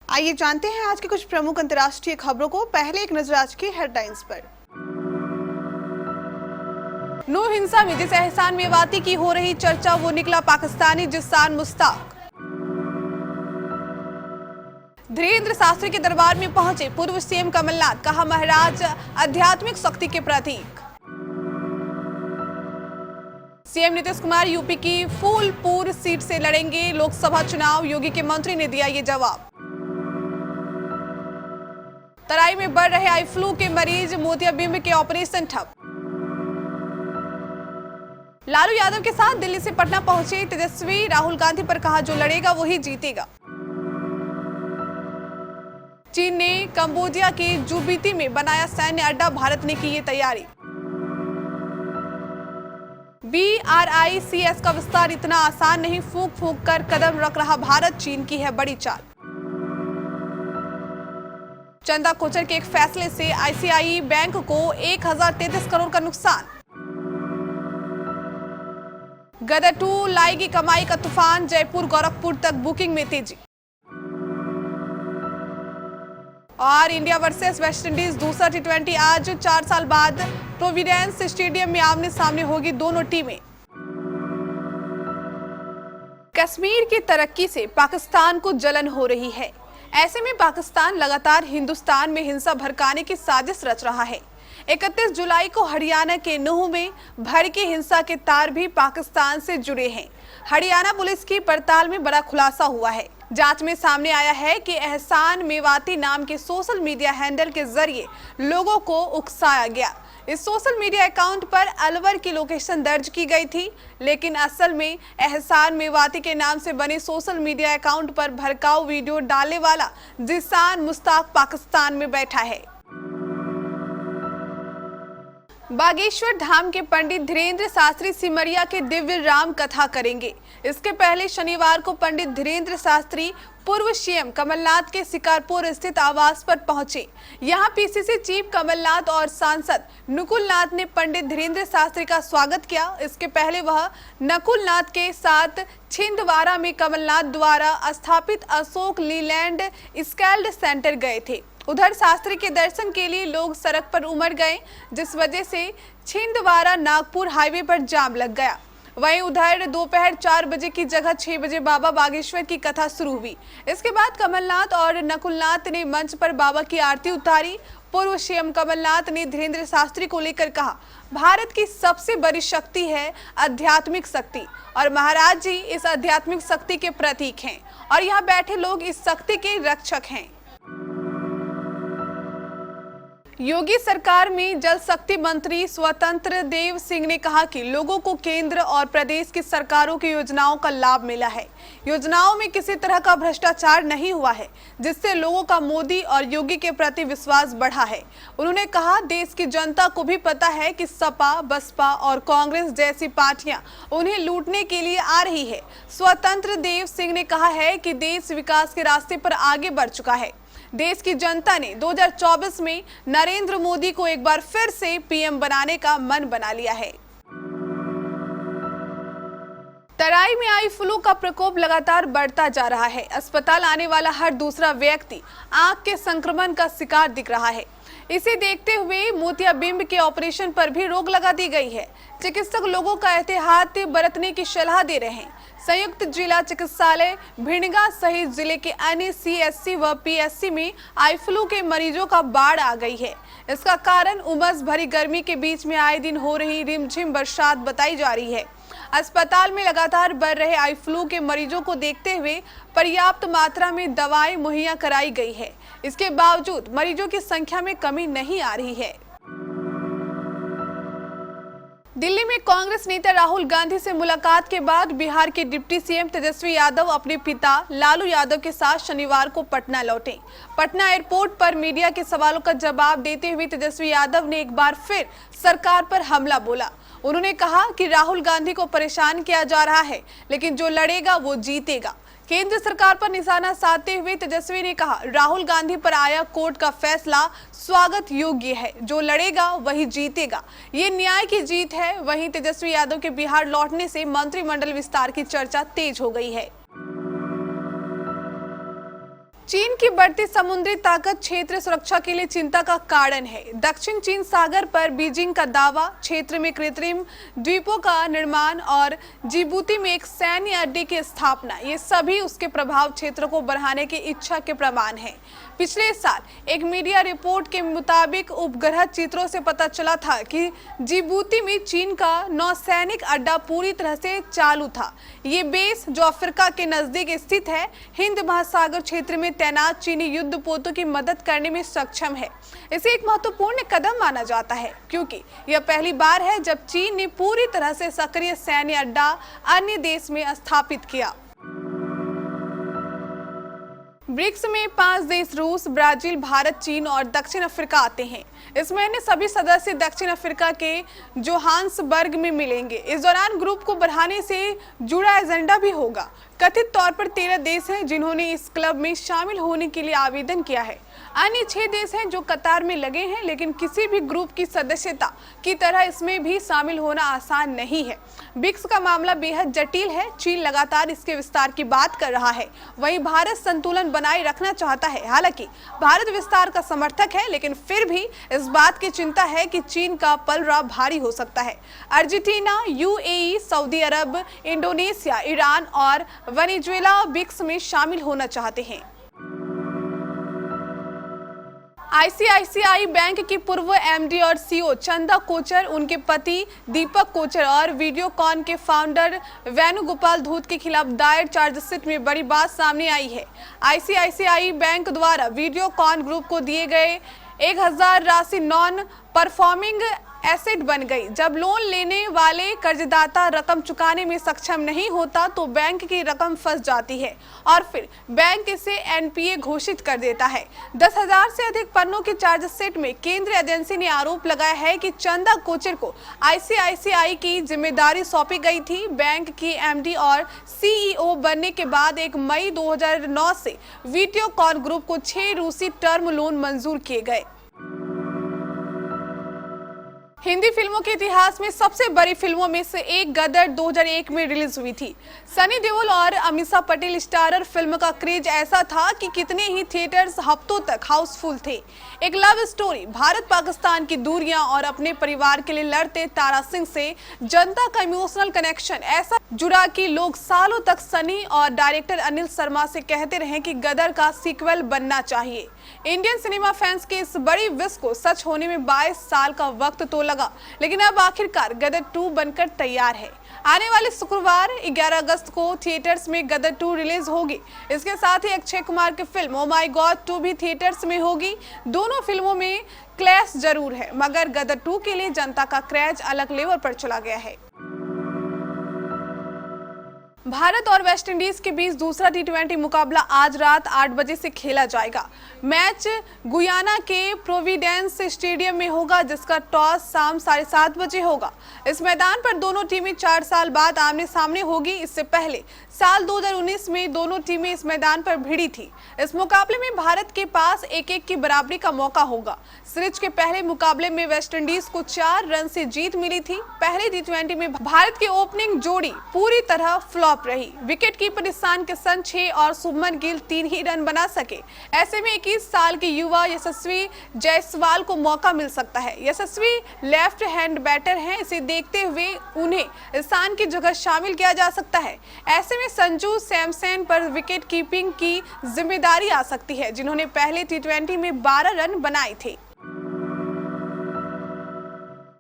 आइए जानते हैं आज की कुछ प्रमुख अंतर्राष्ट्रीय खबरों को। पहले एक नजर आज की हेडलाइंस पर। नूर हिंसा में जिस एहसान मेवाती की हो रही चर्चा, वो निकला पाकिस्तानी जिस्सान मुश्ताक। धीरेन्द्र शास्त्री के दरबार में पहुंचे पूर्व सीएम कमलनाथ, कहा महाराज आध्यात्मिक शक्ति के प्रतीक। सीएम नीतीश कुमार यूपी की फूलपुर सीट से लड़ेंगे लोकसभा चुनाव, योगी के मंत्री ने दिया ये जवाब। तराई में बढ़ रहे आई फ्लू के मरीज, मोतियाबिंद के ऑपरेशन ठप। लालू यादव के साथ दिल्ली से पटना पहुंचे तेजस्वी, राहुल गांधी पर कहा जो लड़ेगा वही जीतेगा। चीन ने कंबोडिया के जुबीती में बनाया सैन्य अड्डा, भारत ने की ये तैयारी। BRICS का विस्तार इतना आसान नहीं, फूंक फूंक कर कदम रख रहा भारत, चीन की है बड़ी चाल। चंदा कोचर के एक फैसले से ICICI बैंक को 1033 करोड़ का नुकसान। गदर 2 लाएगी कमाई का तूफान, जयपुर गोरखपुर तक बुकिंग में तेजी। और इंडिया वर्सेस वेस्टइंडीज दूसरा T20 आज 4 साल बाद प्रोविडेंस स्टेडियम में आमने सामने होगी दोनों टीमें। कश्मीर की तरक्की से पाकिस्तान को जलन हो रही है। ऐसे में पाकिस्तान लगातार हिंदुस्तान में हिंसा भड़काने की साजिश रच रहा है। 31 जुलाई को हरियाणा के नूह में भड़की हिंसा के तार भी पाकिस्तान से जुड़े हैं। हरियाणा पुलिस की पड़ताल में बड़ा खुलासा हुआ है। जांच में सामने आया है कि एहसान मेवाती नाम के सोशल मीडिया हैंडल के जरिए लोगों को उकसाया गया। इस सोशल मीडिया अकाउंट पर अलवर की लोकेशन दर्ज की गई थी, लेकिन असल में एहसान मेवाती के नाम से बने सोशल मीडिया अकाउंट पर भड़काऊ वीडियो डालने वाला जिस्सान मुश्ताक पाकिस्तान में बैठा है। बागेश्वर धाम के पंडित धीरेन्द्र शास्त्री सिमरिया के दिव्य राम कथा करेंगे। इसके पहले शनिवार को पंडित धीरेन्द्र शास्त्री पूर्व सीएम कमलनाथ के शिकारपुर स्थित आवास पर पहुंचे। यहां PCC चीफ कमलनाथ और सांसद नकुल नाथ ने पंडित धीरेन्द्र शास्त्री का स्वागत किया। इसके पहले वह नकुल नाथ के साथ छिंदवाड़ा में कमलनाथ द्वारा स्थापित अशोक लीलैंड स्किल्ड सेंटर गए थे। उधर शास्त्री के दर्शन के लिए लोग सड़क पर उमड़ गए, जिस वजह से छिंदवाड़ा नागपुर हाईवे पर जाम लग गया। वहीं उधर दोपहर 4 बजे की जगह 6 बजे बाबा बागेश्वर की कथा शुरू हुई। इसके बाद कमलनाथ और नकुलनाथ ने मंच पर बाबा की आरती उतारी। पूर्व सीएम कमलनाथ ने धीरेन्द्र शास्त्री को लेकर कहा, भारत की सबसे बड़ी शक्ति है आध्यात्मिक शक्ति और महाराज जी इस आध्यात्मिक शक्ति के प्रतीक हैं और यहाँ बैठे लोग इस शक्ति के रक्षक हैं। योगी सरकार में जल शक्ति मंत्री स्वतंत्र देव सिंह ने कहा कि लोगों को केंद्र और प्रदेश की सरकारों की योजनाओं का लाभ मिला है। योजनाओं में किसी तरह का भ्रष्टाचार नहीं हुआ है, जिससे लोगों का मोदी और योगी के प्रति विश्वास बढ़ा है। उन्होंने कहा, देश की जनता को भी पता है कि सपा, बसपा और कांग्रेस जैसी पार्टियां उन्हें लूटने के लिए आ रही है। स्वतंत्र देव सिंह ने कहा है कि देश विकास के रास्ते पर आगे बढ़ चुका है। देश की जनता ने 2024 में नरेंद्र मोदी को एक बार फिर से पीएम बनाने का मन बना लिया है। तराई में आई फ्लू का प्रकोप लगातार बढ़ता जा रहा है। अस्पताल आने वाला हर दूसरा व्यक्ति आंख के संक्रमण का शिकार दिख रहा है। इसे देखते हुए मोतियाबिंद के ऑपरेशन पर भी रोक लगा दी गई है। चिकित्सक लोगों का एहतियात बरतने की सलाह दे रहे हैं। संयुक्त जिला चिकित्सालय भिंडगा सहित जिले के अन्य CSC व PSC में आई फ्लू के मरीजों का बाढ़ आ गई है। इसका कारण उमस भरी गर्मी के बीच में आए दिन हो रही रिमझिम बरसात बताई जा रही है। अस्पताल में लगातार बढ़ रहे आई फ्लू के मरीजों को देखते हुए पर्याप्त मात्रा में दवाएं मुहैया कराई गई है। इसके बावजूद मरीजों की संख्या में कमी नहीं आ रही है। दिल्ली में कांग्रेस नेता राहुल गांधी से मुलाकात के बाद बिहार के डिप्टी सीएम तेजस्वी यादव अपने पिता लालू यादव के साथ शनिवार को पटना लौटे। पटना एयरपोर्ट पर मीडिया के सवालों का जवाब देते हुए तेजस्वी यादव ने एक बार फिर सरकार पर हमला बोला। उन्होंने कहा कि राहुल गांधी को परेशान किया जा रहा है, लेकिन जो लड़ेगा वो जीतेगा। केंद्र सरकार पर निशाना साधते हुए तेजस्वी ने कहा, राहुल गांधी पर आया कोर्ट का फैसला स्वागत योग्य है, जो लड़ेगा वही जीतेगा, ये न्याय की जीत है। वहीं तेजस्वी यादव के बिहार लौटने से मंत्रिमंडल विस्तार की चर्चा तेज हो गई है। चीन की बढ़ती समुद्री ताकत क्षेत्र सुरक्षा के लिए चिंता का कारण है। दक्षिण चीन सागर पर बीजिंग का दावा, क्षेत्र में कृत्रिम द्वीपों का निर्माण और जिबूती में एक सैन्य अड्डे की स्थापना, ये सभी उसके प्रभाव क्षेत्र को बढ़ाने की इच्छा के प्रमाण हैं। पिछले साल एक मीडिया रिपोर्ट के मुताबिक उपग्रह चित्रों से पता चला था कि जिबूती में चीन का नौसैनिक अड्डा पूरी तरह से चालू था। ये बेस, जो अफ्रीका के नजदीक स्थित है, हिंद महासागर क्षेत्र में तैनात चीनी युद्धपोतों की मदद करने में सक्षम है। इसे एक महत्वपूर्ण कदम माना जाता है क्योंकि यह पहली बार है जब चीन ने पूरी तरह से सक्रिय सैन्य अड्डा अन्य देश में स्थापित किया। ब्रिक्स में 5 देश रूस, ब्राजील, भारत, चीन और दक्षिण अफ्रीका आते हैं। इस महीने सभी सदस्य दक्षिण अफ्रीका के जोहान्सबर्ग में मिलेंगे। इस दौरान ग्रुप को बढ़ाने से जुड़ा एजेंडा भी होगा। कथित तौर पर 13 देश हैं जिन्होंने इस क्लब में शामिल होने के लिए आवेदन किया है। अन्य 6 देश हैं जो कतार में लगे हैं, लेकिन किसी भी ग्रुप की सदस्यता की तरह इसमें भी शामिल होना आसान नहीं है। ब्रिक्स का मामला बेहद जटिल है। चीन लगातार इसके विस्तार की बात कर रहा है, वहीं भारत संतुलन बनाए रखना चाहता है। हालांकि भारत विस्तार का समर्थक है, लेकिन फिर भी इस बात की चिंता है कि चीन का पलड़ा भारी हो सकता है। अर्जेंटीना, यूएई, सऊदी अरब, इंडोनेशिया, ईरान और वेनेजुएला ब्रिक्स में शामिल होना चाहते हैं। आईसीआईसीआई बैंक की पूर्व एमडी और सीईओ चंदा कोचर, उनके पति दीपक कोचर और वीडियोकॉन के फाउंडर वेणुगोपाल धूत के खिलाफ दायर चार्जशीट में बड़ी बात सामने आई है। आईसीआईसीआई बैंक द्वारा वीडियोकॉन ग्रुप को दिए गए 1000 राशि नॉन परफॉर्मिंग एसेट बन गई। जब लोन लेने वाले कर्जदाता रकम चुकाने में सक्षम नहीं होता तो बैंक की रकम फंस जाती है और फिर बैंक इसे एनपीए घोषित कर देता है। 10,000 से अधिक पन्नों की चार्जशीट में केंद्रीय एजेंसी ने आरोप लगाया है कि चंदा कोचर को आईसीआईसीआई की जिम्मेदारी सौंपी गई थी। बैंक की एमडी और सीईओ बनने के बाद 1 मई 2009 से वीडियोकॉन ग्रुप को 6 रूसी टर्म लोन मंजूर किए गए। हिंदी फिल्मों के इतिहास में सबसे बड़ी फिल्मों में से एक गदर 2001 में रिलीज हुई थी। सनी देओल और अमीषा पटेल स्टारर फिल्म का क्रेज ऐसा था कि कितने ही थिएटर्स हफ्तों तक हाउसफुल थे। एक लव स्टोरी, भारत पाकिस्तान की दूरियां और अपने परिवार के लिए लड़ते तारा सिंह से जनता का इमोशनल कनेक्शन ऐसा जुड़ा कि लोग सालों तक सनी और डायरेक्टर अनिल शर्मा से कहते रहे कि गदर का सीक्वल बनना चाहिए। इंडियन सिनेमा फैंस के इस बड़ी विश को सच होने में 22 साल का वक्त तो लगा, लेकिन अब आखिरकार गदर 2 बनकर तैयार है। आने वाले शुक्रवार 11 अगस्त को थिएटर्स में गदर 2 रिलीज होगी। इसके साथ ही अक्षय कुमार की फिल्म ओ माय गॉड 2 भी थिएटर्स में होगी। दोनों फिल्मों में क्लैश जरूर है, मगर गदर 2 के लिए जनता का क्रेज अलग लेवल पर चला गया है। भारत और वेस्टइंडीज के बीच दूसरा टी20 मुकाबला आज रात 8 बजे से खेला जाएगा। मैच गुयाना के प्रोविडेंस स्टेडियम में होगा, जिसका टॉस शाम 7:30 बजे होगा। इस मैदान पर दोनों टीमें 4 साल बाद आमने सामने होगी। इससे पहले साल 2019 में दोनों टीमें इस मैदान पर भिड़ी थी। इस मुकाबले में भारत के पास 1-1 की बराबरी का मौका होगा। सीरीज के पहले मुकाबले में वेस्टइंडीज को 4 रन से जीत मिली थी। पहले टी20 में भारत की ओपनिंग जोड़ी पूरी तरह फ्लॉप रही। विकेटकीपर ईशान किशन 6 और शुभमन गिल 3 ही रन बना सके। ऐसे में 21 साल के युवा यशस्वी जायसवाल को मौका मिल सकता है। यशस्वी लेफ्ट हैंड बैटर हैं, इसे देखते हुए उन्हें ईशान की जगह शामिल किया जा सकता है। ऐसे में संजू सैमसन पर विकेट कीपिंग की जिम्मेदारी आ सकती है, जिन्होंने पहले टी20 में 12 रन बनाए थे।